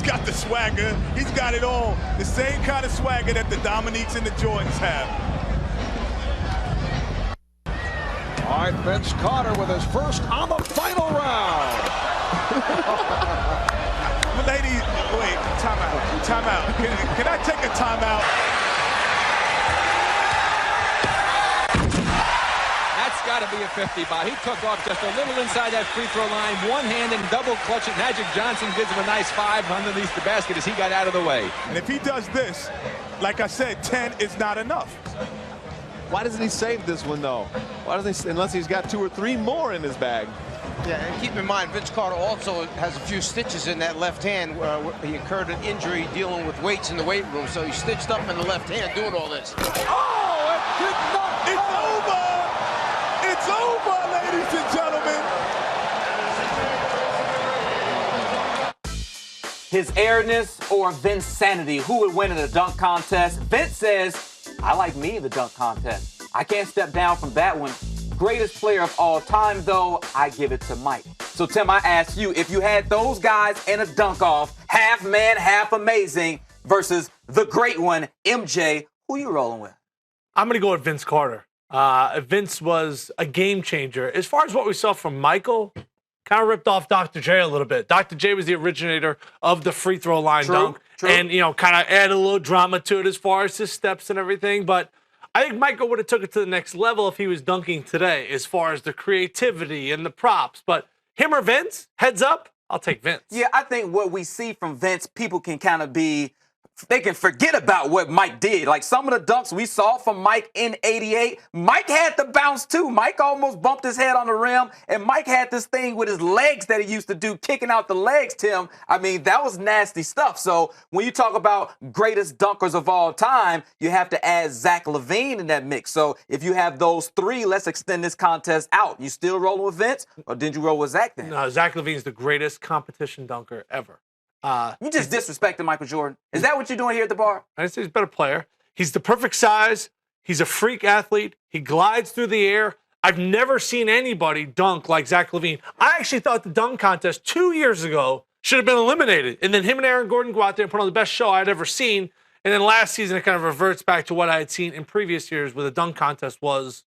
got the swagger. He's got it all. The same kind of swagger that the Dominiques and the Jordans have. All right, Vince Carter with his first on the final round. Ladies, wait, timeout. Can I take a timeout? That's got to be a 50, Bob. He took off just a little inside that free throw line, one hand and double clutch it. Magic Johnson gives him a nice 5 underneath the basket as he got out of the way. And if he does this, like I said, 10 is not enough. Why doesn't he save this one, though? Why doesn't he, unless he's got 2 or 3 more in his bag? Yeah, and keep in mind, Vince Carter also has a few stitches in that left hand. He incurred an injury dealing with weights in the weight room, so he stitched up in the left hand doing all this. Oh, it did not. It's over. It's over, ladies and gentlemen. His airness or Vince's sanity, who would win in a dunk contest? Vince says, I like me in the dunk contest. I can't step down from that one. Greatest player of all time, though, I give it to Mike. So, Tim, I ask you, if you had those guys in a dunk-off, half man, half amazing, versus the great one, MJ, who you rolling with? I'm going to go with Vince Carter. Vince was a game changer. As far as what we saw from Michael, kind of ripped off Dr. J a little bit. Dr. J was the originator of the free throw line dunk. True. And, kind of added a little drama to it as far as his steps and everything. But I think Michael would have took it to the next level if he was dunking today as far as the creativity and the props. But him or Vince, heads up, I'll take Vince. Yeah, I think what we see from Vince, people can kind of they can forget about what Mike did. Like some of the dunks we saw from Mike in '88, Mike had the bounce too. Mike almost bumped his head on the rim, and Mike had this thing with his legs that he used to do, kicking out the legs, Tim. I mean, that was nasty stuff. So when you talk about greatest dunkers of all time, you have to add Zach LaVine in that mix. So if you have those 3, let's extend this contest out. You still rolling with Vince, or did you roll with Zach then? No, Zach LaVine's the greatest competition dunker ever. You just disrespected Michael Jordan. Is that what you're doing here at the bar? I say he's a better player. He's the perfect size. He's a freak athlete. He glides through the air. I've never seen anybody dunk like Zach LaVine. I actually thought the dunk contest 2 years ago should have been eliminated. And then him and Aaron Gordon go out there and put on the best show I'd ever seen. And then last season, it kind of reverts back to what I had seen in previous years where the dunk contest was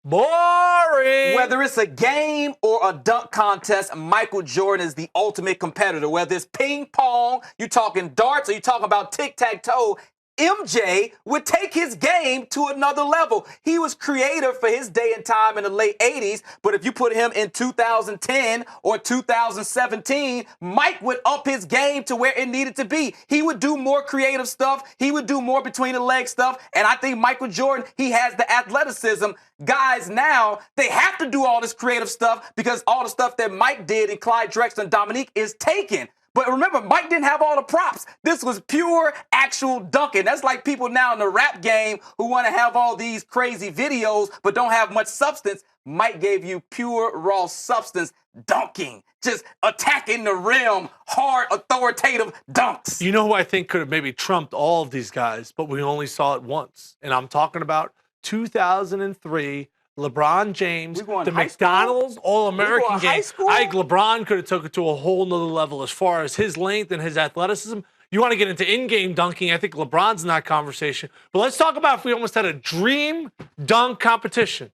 boring. Whether it's a game or a dunk contest, Michael Jordan is the ultimate competitor. Whether it's ping pong, you're talking darts, or you're talking about tic-tac-toe, MJ would take his game to another level. He was creative for his day and time in the late 80s, but if you put him in 2010 or 2017, Mike would up his game to where it needed to be. He would do more creative stuff. He would do more between the leg stuff, and I think Michael Jordan, he has the athleticism. Guys now, they have to do all this creative stuff because all the stuff that Mike did and Clyde Drexler and Dominique is taken. But remember, Mike didn't have all the props. This was pure, actual dunking. That's like people now in the rap game who want to have all these crazy videos but don't have much substance. Mike gave you pure, raw substance dunking, just attacking the rim, hard, authoritative dunks. You know who I think could have maybe trumped all of these guys, but we only saw it once. And I'm talking about 2003 LeBron James, the McDonald's All-American game. I think LeBron could have took it to a whole nother level as far as his length and his athleticism. You want to get into in-game dunking, I think LeBron's in that conversation. But let's talk about if we almost had a dream dunk competition.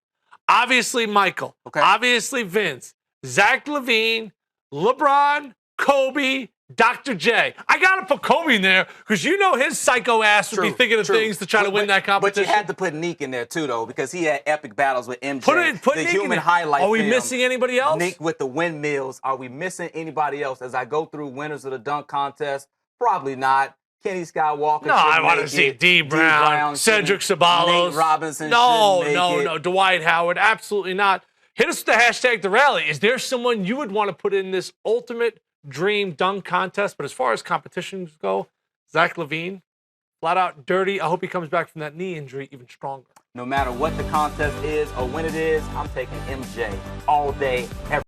Obviously Michael, obviously Vince, Zach LaVine, LeBron, Kobe, Dr. J. I got to put Kobe in there because you know his psycho ass would be thinking of things to try to win that competition. But you had to put Neek in there too, though, because he had epic battles with MJ. Put the Neek human in highlight. Are we film. missing anybody else? Neek with the windmills. Are we missing anybody else? As I go through winners of the dunk contest, probably not. Kenny Skywalker. No, I want to see D. Brown, Cedric Ceballos. Nate Robinson. No. Dwight Howard. Absolutely not. Hit us with the hashtag The Rally. Is there someone you would want to put in this ultimate dream dunk contest? But as far as competitions go, Zach LaVine, flat out dirty. I hope he comes back from that knee injury even stronger. No matter what the contest is or when it is, I'm taking MJ all day, every